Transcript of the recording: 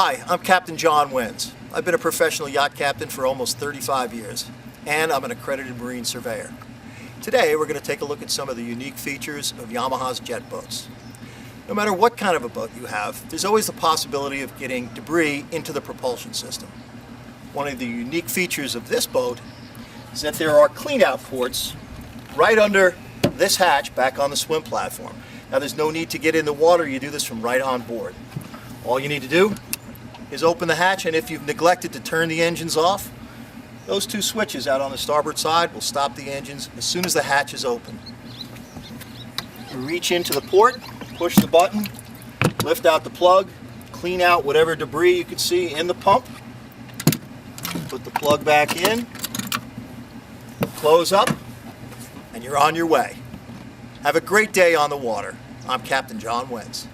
Hi, I'm Captain John Wins. I've been a professional yacht captain for almost 35 years, and I'm an accredited marine surveyor. Today we're going to take a look at some of the unique features of Yamaha's jet boats. No matter what kind of a boat you have, there's always the possibility of getting debris into the propulsion system. One of the unique features of this boat is that there are clean-out ports right under this hatch back on the swim platform. Now there's no need to get in the water, you do this from right on board. All you need to do is open the hatch, and if you've neglected to turn the engines off, those two switches out on the starboard side will stop the engines as soon as the hatch is open. You reach into the port, push the button, lift out the plug, clean out whatever debris you can see in the pump, put the plug back in, close up, and you're on your way. Have a great day on the water. I'm Captain John Wins.